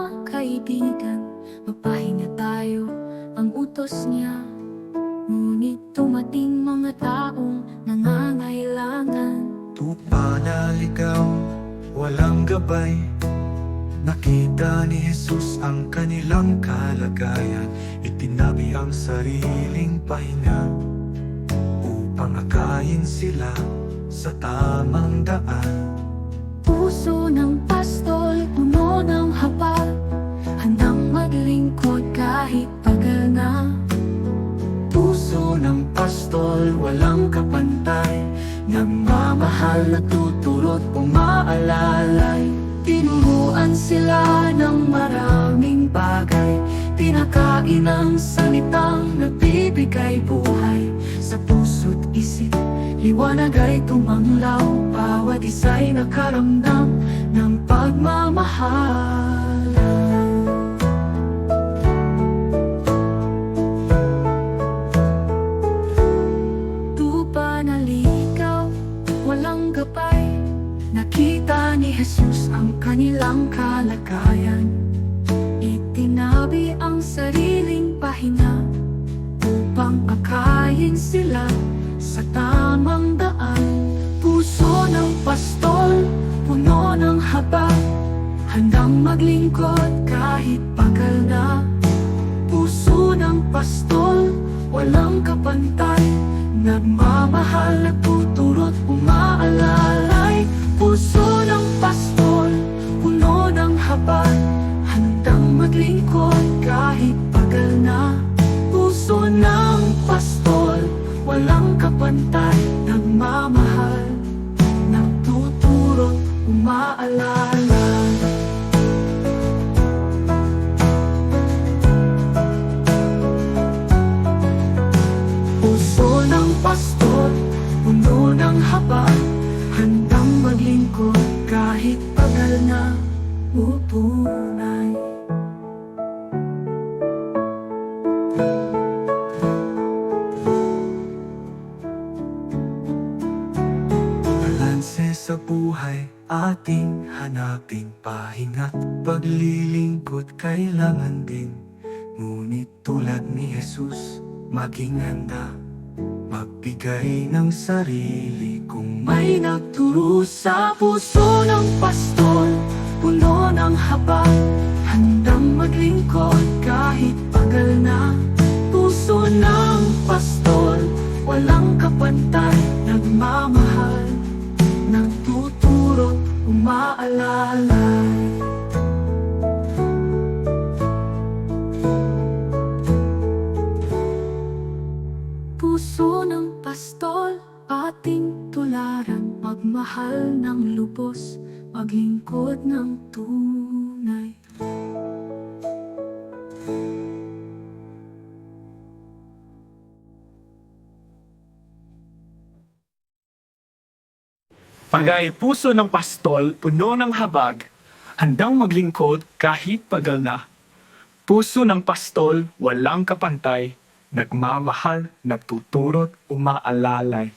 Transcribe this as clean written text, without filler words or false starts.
mga kaibigan, magpahinga tayo, ang utos niya. Ngunit dumating mga taong nangangailangan. Tupa na ligaw, walang gabay. Nakita ni Jesus ang kanilang kalagayan. Itinabi ang sariling pahinga upang akayin sila sa tamang daan. Puso ng pastol, puno ng habag, handang maglingkod kahit tagal na. Puso ng pastol, walang kapantay, nagmamahal, natuturot, umaalalay. Tinuruan sila ng maraming bagay, pinakain ang salitang nagbibigay buhay. Sa puso't isip, liwanag ay tumanglaw, bawat isa'y nakaramdam ng pagmamahal. Tupa na ligaw, walang gabay, nakita ni Jesus ang kanilang kalagayan. Itinabi ang sariling pahinga upang akayin sila sa tamang daan. Puso ng pastol, puno ng habag, handang maglingkod kahit pagal na. Puso ng pastol, walang kapantay, nagmamahal, nagtuturot, umaalalay. Puso ng pastol, puno ng habag, handang maglingkod kahit pagal na. Puso ng pastol, walang kapantay, nagmamahal, nagtuturot, umaalala. Puso ng pastol, puno ng habag, handang maglingkod kahit pagal na. Tunay. Balanse sa buhay, ating hanaping pahinga't paglilingkod kailangan din. Ngunit tulad ni Jesus, maging handa, magbigay ng sarili kung May nagturo sa puso ng pastol, puno ng habag, handang maglingkod kahit pagal na. Puso ng pastol, walang kapantay, nagmamahal, nagtuturot, umaalalay. Puso ng pastol, ating tularan, magmahal ng lubos, maglingkod ng tunay. Pagay puso ng pastol, puno ng habag, handang maglingkod kahit pagal na. Puso ng pastol, walang kapantay, nagmamahal, nagtuturot, umaalalay.